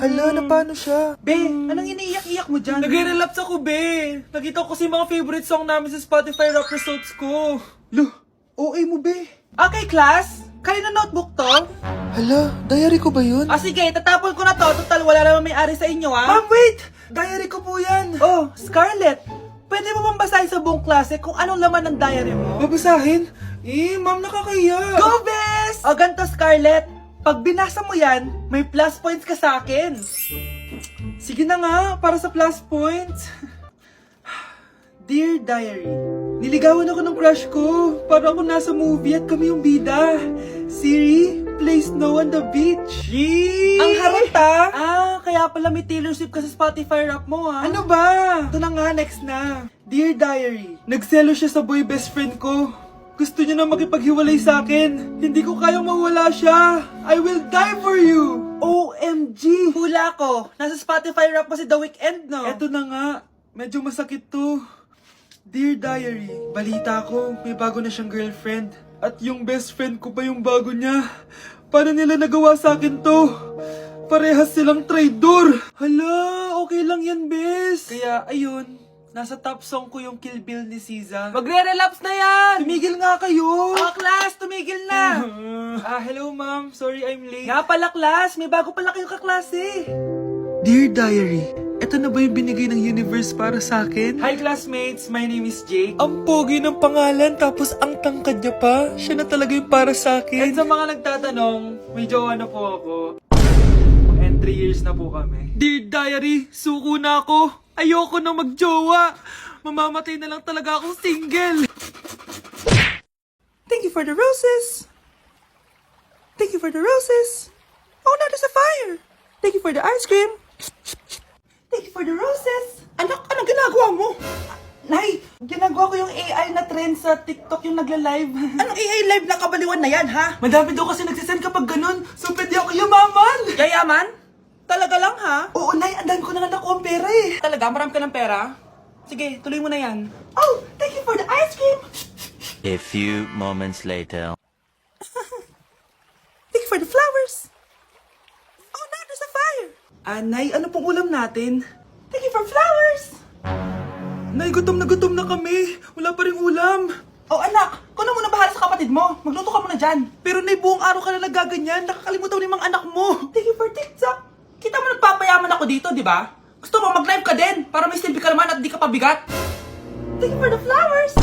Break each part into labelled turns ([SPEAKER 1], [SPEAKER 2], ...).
[SPEAKER 1] Hala, na paano siya?
[SPEAKER 2] Be, anong iniiyak-iyak mo dyan?
[SPEAKER 1] Nagre-relapse ako, be. Nakita ko kasi mga favorite song namin sa Spotify rap results ko.
[SPEAKER 2] Loh, OA mo, be. Okay, class. Kanina notebook to?
[SPEAKER 1] Hala, diary ko ba yun?
[SPEAKER 2] Sige, tatapon ko na to. Total, wala naman may-ari sa inyo, ha?
[SPEAKER 1] Ma'am, wait! Diary ko po yan.
[SPEAKER 2] Oh, Scarlett. Pwede mo bang basahin sa buong klase kung anong laman ng diary mo?
[SPEAKER 1] Babasahin? Ma'am, nakakahiya.
[SPEAKER 2] Go, Bes! O, ganito, Scarlett. Pag binasa mo yan, may plus points ka sa akin.
[SPEAKER 1] Sige na nga, para sa plus points.
[SPEAKER 2] Dear Diary,
[SPEAKER 1] Niligawan ako ng crush ko. Para ako nasa movie at kami yung bida. Siri, play Snow on the Beach. Yee!
[SPEAKER 2] ang harot kaya pala may Taylor Swift ka sa Spotify rap mo, ha?
[SPEAKER 1] Ano ba?
[SPEAKER 2] Ito na nga, next na. Dear Diary,
[SPEAKER 1] Nagselo siya sa boy best friend ko. Gusto niya na makipaghiwalay sa akin. Hindi ko kayang mawala siya. I will die for you.
[SPEAKER 2] OMG! Hula ko, nasa Spotify rap mo si The Weeknd, no?
[SPEAKER 1] Eto na nga. Medyo masakit to. Dear Diary, balita ko, may bago na siyang girlfriend. At yung best friend ko pa yung bago niya. Paano nila nagawa sa akin to? Parehas silang traidor. Hala, okay lang yan, bes. Kaya, ayun, nasa top song ko yung Kill Bill ni SZA.
[SPEAKER 2] Magre-relapse na yan!
[SPEAKER 1] Tumigil nga kayo!
[SPEAKER 2] Class, tumigil na!
[SPEAKER 1] Hello ma'am. Sorry I'm late.
[SPEAKER 2] Nga pala, class, may bago pala kayong kaklase.
[SPEAKER 1] Dear Diary, eto na ba yung binigay ng universe para sa akin? Hi classmates, my name is Jake. Ang pogi ng pangalan tapos ang tangkad niya pa. Siya na talaga yung para sa akin.
[SPEAKER 2] At sa mga nagtatanong, may jowa na po ako. And 3 years na po kami.
[SPEAKER 1] Dear Diary, suko na ako. Ayoko na magjowa. Mamamatay na lang talaga akong single.
[SPEAKER 2] Thank you for the roses. Thank you for the roses. Oh, now there's a fire. Thank you for the ice cream. Thank you for the roses. Anak, anong ginagawa mo? Nay, ginagawa ko yung AI na trend sa TikTok yung nagla-live. Anong AI live na kabaliwan na yan, ha?
[SPEAKER 1] Madami daw kasi nagsisend kapag ganun. So pwede ako yumaman.
[SPEAKER 2] Yayaman? Talaga lang, ha?
[SPEAKER 1] Oo, Nay, ang dami ko na nga nakuha ang pera eh.
[SPEAKER 2] Talaga, marami ka ng pera? Sige, tuloy mo na yan.
[SPEAKER 1] Oh, thank you for the ice cream.
[SPEAKER 3] A few moments later.
[SPEAKER 2] Thank you for the flowers. Oh, now there's a fire.
[SPEAKER 1] Nay, ano pong ulam natin?
[SPEAKER 2] Thank you for flowers.
[SPEAKER 1] Nay, gutom na kami. Wala pa rin ulam.
[SPEAKER 2] Oh, anak, kung na muna bahala sa kapatid mo. Magluto ka muna dyan.
[SPEAKER 1] Pero Nay, buong araw ka na nagaganyan. Nakakalimutan mo yung mga anak mo.
[SPEAKER 2] Thank you for TikTok. Kita mo nagpapayaman ako dito, di ba? Gusto mo mag-live ka din para may silbi ka naman at di ka pabigat. Thank you for the flowers.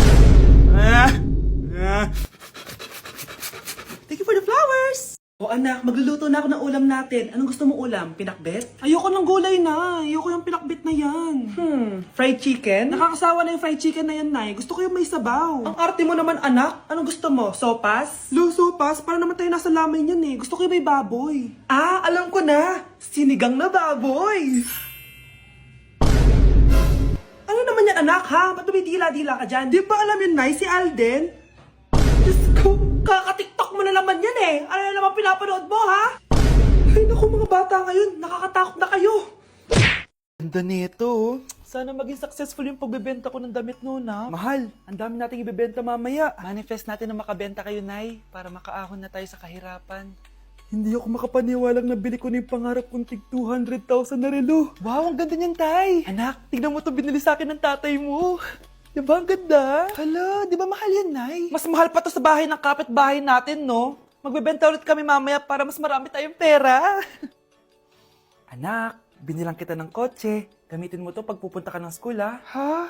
[SPEAKER 2] Thank you for the flowers. Oh anak, magluluto na ako ng ulam natin. Anong gusto mo ulam? Pinakbet?
[SPEAKER 1] Ayoko ng gulay na. Ayoko yung pinakbit na yan.
[SPEAKER 2] Fried chicken?
[SPEAKER 1] Nakakasawa na yung fried chicken na yan, Nay. Gusto ko yung may sabaw.
[SPEAKER 2] Ang arte mo naman anak. Anong gusto mo? Sopas?
[SPEAKER 1] Luso, pas. Para naman tayo nasa lamay niyan eh. Gusto ko yung may baboy.
[SPEAKER 2] Alam ko na. Sinigang na baboy. Ano naman yan anak ha? Ba't tumidila-dila ka dyan?
[SPEAKER 1] Di ba alam yun, Nay? Si Alden?
[SPEAKER 2] Diyos ko, kaka-tiktok mo na naman yan eh. Ano na naman pinapanood mo ha?
[SPEAKER 1] Ay, naku mga bata ngayon. Nakakatakot na kayo. Ganda nito, oh. Sana maging successful yung pagbebenta ko ng damit noon, ha? Mahal, ang dami nating ibebenta mamaya.
[SPEAKER 2] Manifest natin na makabenta kayo, Nay, para makaahon na tayo sa kahirapan.
[SPEAKER 1] Hindi ako makapaniwalang nabili ko na yung pangarap kong tig 200,000 na relo.
[SPEAKER 2] Wow, ang ganda niyan, Tay!
[SPEAKER 1] Anak, tignan mo to binili sa akin ng tatay mo. Diba ang ganda?
[SPEAKER 2] Hala, di ba mahal yan, Nay?
[SPEAKER 1] Mas mahal pa to sa bahay ng kapitbahay natin, no? Magbebenta ulit kami mamaya para mas marami tayong pera. Anak, binilang kita ng kotse. Gamitin mo to pag pupunta ka ng school, ha?
[SPEAKER 2] Ha?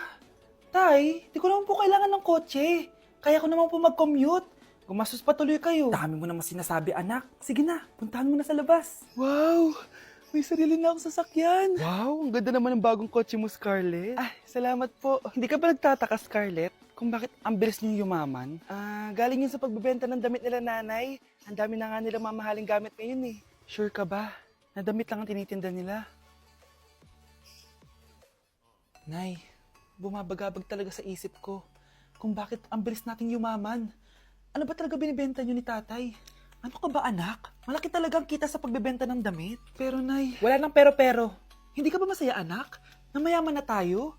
[SPEAKER 2] Tay, di ko naman po kailangan ng kotse. Kaya ko naman po mag-commute. Gumastos pa tuloy kayo.
[SPEAKER 1] Dami mo naman sinasabi, anak. Sige na, puntahan mo na sa labas. Wow! May sarili na akong sasakyan. Wow, ang ganda naman ng bagong kotse mo, Scarlett.
[SPEAKER 2] Salamat po.
[SPEAKER 1] Hindi ka ba nagtataka, Scarlett, kung bakit ang bilis niyo yumaman?
[SPEAKER 2] Galing yun sa pagbebenta ng damit nila nanay. Ang dami na nga nila mamahaling gamit ngayon eh.
[SPEAKER 1] Sure ka ba? Na damit lang ang tinitinda nila?
[SPEAKER 2] Nay, bumabagabag talaga sa isip ko kung bakit ang bilis nating yumaman. Ano ba talaga binibenta nyo ni tatay? Ano ka ba anak? Malaki talagang kita sa pagbebenta ng damit.
[SPEAKER 1] Pero Nay,
[SPEAKER 2] Wala nang pero-pero. Hindi ka ba masaya anak? Na mayaman na tayo?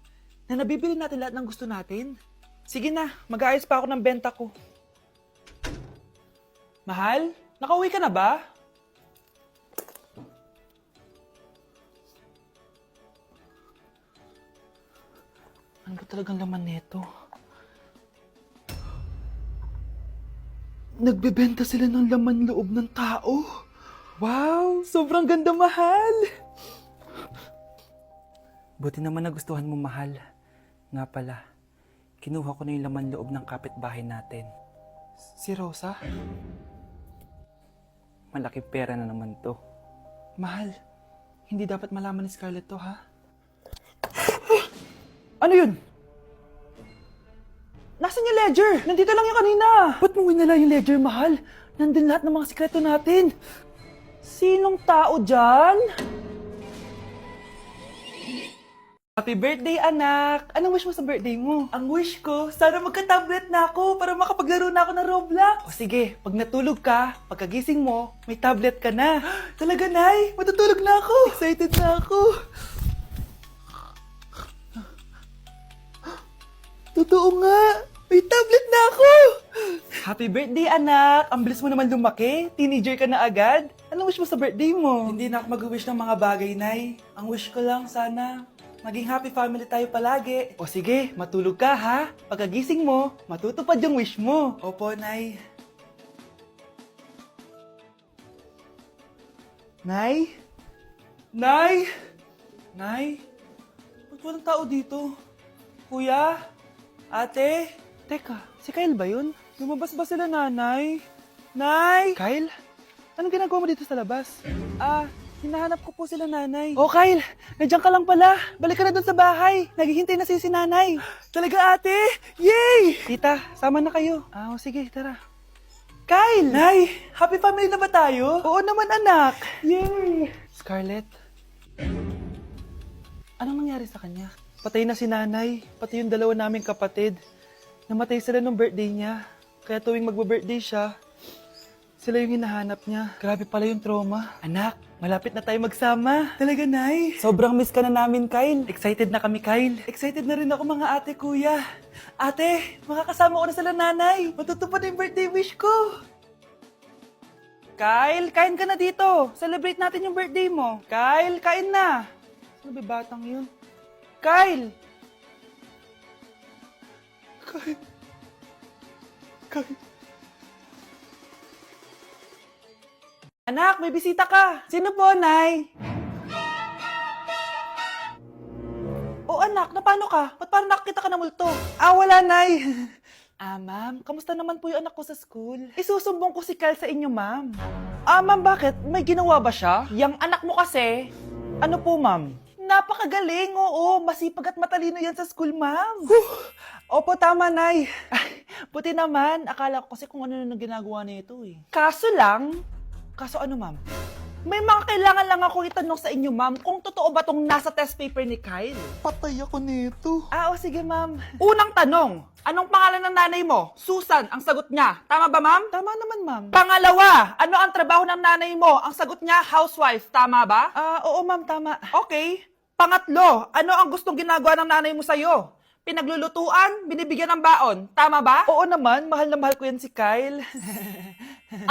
[SPEAKER 2] Na nabibili natin lahat ng gusto natin? Sige na, mag-aayos pa ako ng benta ko. Mahal, nakauwi ka na ba? Ano ba talagang laman nito?
[SPEAKER 1] Nagbebenta sila ng laman loob ng tao. Wow, sobrang ganda, mahal.
[SPEAKER 2] Buti naman nagustuhan mo, mahal. Nga pala, kinuha ko na yung laman loob ng kapitbahay natin.
[SPEAKER 1] Si Rosa?
[SPEAKER 2] Malaking pera na naman to.
[SPEAKER 1] Mahal, hindi dapat malaman ni Scarlett to, ha?
[SPEAKER 2] Ano yun? Nasaan yung ledger? Nandito lang yung kanina.
[SPEAKER 1] Ba't mo winala yung ledger, mahal? Nandun lahat ng mga sikreto natin.
[SPEAKER 2] Sinong tao dyan? Happy birthday, anak! Anong wish mo sa birthday mo?
[SPEAKER 1] Ang wish ko, sana magka-tablet na ako para makapaglaro na ako ng Roblox.
[SPEAKER 2] O sige, pag natulog ka, pagkagising mo, may tablet ka na.
[SPEAKER 1] Talaga, Nay? Matutulog na ako. Excited na ako. Totoo nga. May tablet na ako.
[SPEAKER 2] Happy birthday, anak! Ang bilis mo naman lumaki. Teenager ka na agad. Anong wish mo sa birthday mo?
[SPEAKER 1] Hindi na ako mag-wish ng mga bagay, Nay. Ang wish ko lang, sana maging happy family tayo palagi.
[SPEAKER 2] O sige, matulog ka ha. Pagkagising mo, matutupad yung wish mo.
[SPEAKER 1] Opo, Nay.
[SPEAKER 2] Nay?
[SPEAKER 1] Nay! Nay? Ba't walang tao dito? Kuya? Ate?
[SPEAKER 2] Teka, si Kyle ba yun?
[SPEAKER 1] Lumabas ba sila, Nanay? Nay!
[SPEAKER 2] Kyle? Anong ginagawa mo dito sa labas?
[SPEAKER 1] Hinahanap ko po sila, Nanay.
[SPEAKER 2] Oh, Kyle! Nandiyan ka lang pala. Balik ka na doon sa bahay. Naghihintay na si nanay.
[SPEAKER 1] Talaga, ate? Yay!
[SPEAKER 2] Tita, sama na kayo. O sige, tara.
[SPEAKER 1] Kyle! Nay! Happy family na ba tayo?
[SPEAKER 2] Oo naman, anak.
[SPEAKER 1] Yay!
[SPEAKER 2] Scarlett, anong nangyari sa kanya? Patay na si nanay, pati yung dalawa naming kapatid. Namatay sila nung birthday niya. Kaya tuwing magbe-birthday siya, sila yung hinahanap niya. Grabe pala yung trauma. Anak, malapit na tayo magsama.
[SPEAKER 1] Talaga, Nay?
[SPEAKER 2] Sobrang miss ka na namin, Kyle. Excited na kami, Kyle.
[SPEAKER 1] Excited na rin ako, mga ate, kuya. Ate, makakasama ko na sila, Nanay. Matutupad na yung birthday wish ko.
[SPEAKER 2] Kyle, kain ka na dito. Celebrate natin yung birthday mo. Kyle, kain na. Sino ba batang yun? Kyle!
[SPEAKER 1] Kyle.
[SPEAKER 2] Anak, may bisita ka. Sino po, Nay? O anak, napano ka? Ba't parang nakakita ka ng multo?
[SPEAKER 1] Wala, Nay.
[SPEAKER 2] Ma'am, kamusta naman po yung anak ko sa school? Isusumbong ko si Kyle sa inyo, ma'am. Ma'am, bakit? May ginawa ba siya? Yang anak mo kasi. Ano po, ma'am? Napakagaling, oo. Masipag at matalino yan sa school, ma'am.
[SPEAKER 1] Opo, tama, Nay.
[SPEAKER 2] Buti naman, akala ko kasi kung ano na ginagawa nito eh. Kaso ano, ma'am? May mga kailangan lang ako itanong sa inyo, ma'am, kung totoo ba tong nasa test paper ni Kyle.
[SPEAKER 1] Patay ako nito.
[SPEAKER 2] O sige, ma'am. Unang tanong, anong pangalan ng nanay mo? Susan, ang sagot niya. Tama ba, ma'am?
[SPEAKER 1] Tama naman, ma'am.
[SPEAKER 2] Pangalawa, ano ang trabaho ng nanay mo? Ang sagot niya, housewife. Tama ba?
[SPEAKER 1] Oo, ma'am, tama.
[SPEAKER 2] Okay. Pangatlo, ano ang gustong ginagawa ng nanay mo sa'yo? Pinaglulutuan, binibigyan ng baon. Tama ba?
[SPEAKER 1] Oo naman, mahal na mahal ko yan si Kyle.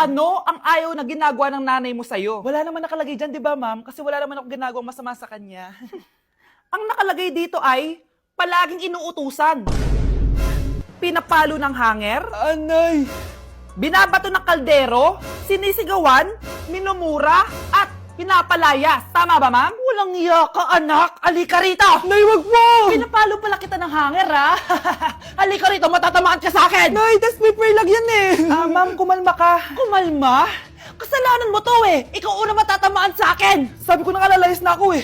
[SPEAKER 2] Ano ang ayaw na ginagawa ng nanay mo sa'yo?
[SPEAKER 1] Wala naman nakalagay dyan, di ba, ma'am? Kasi wala naman ako ginagawang masama sa kanya.
[SPEAKER 2] Ang nakalagay dito ay palaging inuutusan. Pinapalo ng hanger,
[SPEAKER 1] Anay!
[SPEAKER 2] binabato ng kaldero, sinisigawan, minumura, at pinapalayas. Tama ba, ma'am? Walang iya ka, anak. Halika rito!
[SPEAKER 1] Nay, wag mo!
[SPEAKER 2] Pinapalo pala kita ng hanger, ha? Halika rito, matatamaan ka sa akin!
[SPEAKER 1] Nay, test paper lang yan eh!
[SPEAKER 2] Ma'am, kumalma ka. Kumalma? Kasalanan mo to eh! Ikaw una matatamaan sa akin!
[SPEAKER 1] Sabi ko nakalayas na ako eh.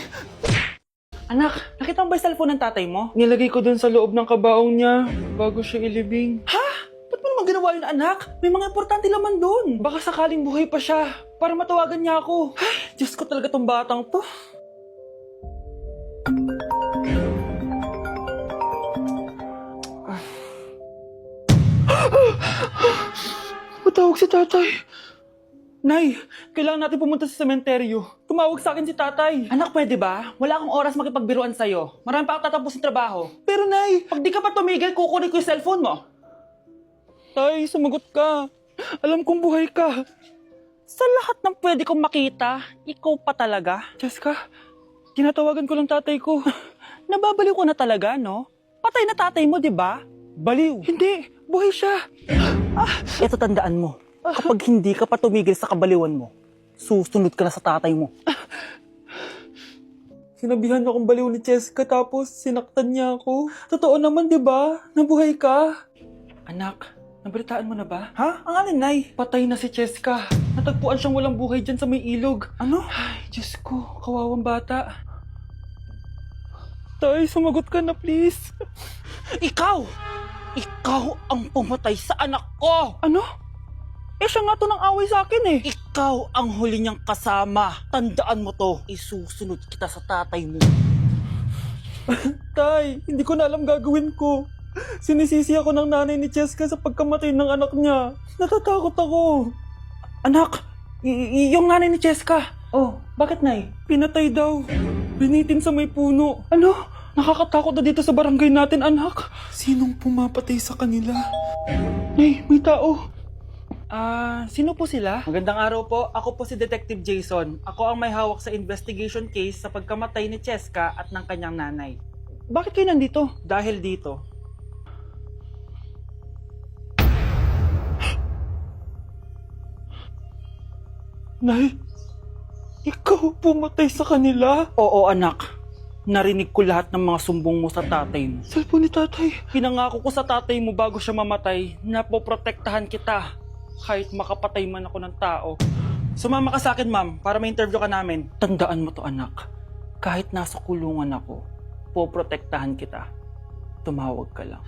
[SPEAKER 2] Anak, nakita mo ba yung cellphone ng tatay mo?
[SPEAKER 1] Nilagay ko dun sa loob ng kabaong niya bago siya ilibing.
[SPEAKER 2] Ha? Ba't mo naman ginawa yun, anak? May mga importante laman doon.
[SPEAKER 1] Baka sakaling buhay pa siya para matawagan niya ako.
[SPEAKER 2] Ay, Diyos ko talaga tong batang to.
[SPEAKER 1] Patawag si tatay. Nay, kailangan natin pumunta sa sementeryo. Tumawag sa akin si tatay.
[SPEAKER 2] Anak, pwede ba? Wala akong oras makipagbiruan sa'yo. Marami pa ako tatapusin trabaho.
[SPEAKER 1] Pero nay,
[SPEAKER 2] Pag di ka pa tumigil, kukunin ko yung cellphone mo.
[SPEAKER 1] tay, sumagot ka. Alam kong buhay ka.
[SPEAKER 2] Sa lahat ng pwede kong makita, ikaw pa talaga.
[SPEAKER 1] Jessica, tinatawagan ko lang tatay ko.
[SPEAKER 2] Nababaliw ko na talaga, no? Patay na tatay mo, di ba? Baliw.
[SPEAKER 1] Hindi, buhay siya.
[SPEAKER 2] Eto tandaan mo, kapag hindi ka pa tumigil sa kabaliwan mo, susunod ka na sa tatay mo.
[SPEAKER 1] Sinabihan akong baliw ni Cheska tapos sinaktan niya ako. Totoo naman, di ba? Nabuhay ka. Anak, nabalitaan mo na ba?
[SPEAKER 2] Ha? Ang alin, Nay?
[SPEAKER 1] Patay na si Cheska. Natagpuan siyang walang buhay dyan sa may ilog.
[SPEAKER 2] Ano?
[SPEAKER 1] Ay, Diyos ko, kawawang bata. Tay, sumagot ka na please.
[SPEAKER 2] Ikaw! Ikaw ang pumatay sa anak ko!
[SPEAKER 1] Ano? Eh siya nga to ng away sa akin eh.
[SPEAKER 2] Ikaw ang huli niyang kasama. Tandaan mo to. Isusunod kita sa tatay mo.
[SPEAKER 1] Tay, hindi ko na alam gagawin ko. Sinisisi ako ng nanay ni Cheska sa pagkamatay ng anak niya. Natatakot ako.
[SPEAKER 2] Anak, yung nanay ni Cheska.
[SPEAKER 1] Oh, bakit nay? Pinatay daw. Binitin sa may puno. Ano? Nakakatakot na dito sa barangay natin, anak. Sinong pumapatay sa kanila? Nay, may tao.
[SPEAKER 2] Sino po sila?
[SPEAKER 1] Magandang araw po. Ako po si Detective Jason. Ako ang may hawak sa investigation case sa pagkamatay ni Cheska at ng kanyang nanay.
[SPEAKER 2] Bakit kayo nandito?
[SPEAKER 1] Dahil dito. Nay, ikaw pumatay sa kanila?
[SPEAKER 2] Oo, anak. Narinig ko lahat ng mga sumbong mo sa tatay mo.
[SPEAKER 1] Cellphone ni tatay.
[SPEAKER 2] Pinangako ko sa tatay mo bago siya mamatay na poprotektahan kita kahit makapatay man ako ng tao.
[SPEAKER 1] Sumama ka sa akin, ma'am, para ma-interview ka namin.
[SPEAKER 2] Tandaan mo to, anak. Kahit nasa kulungan ako, poprotektahan kita. Tumawag ka lang.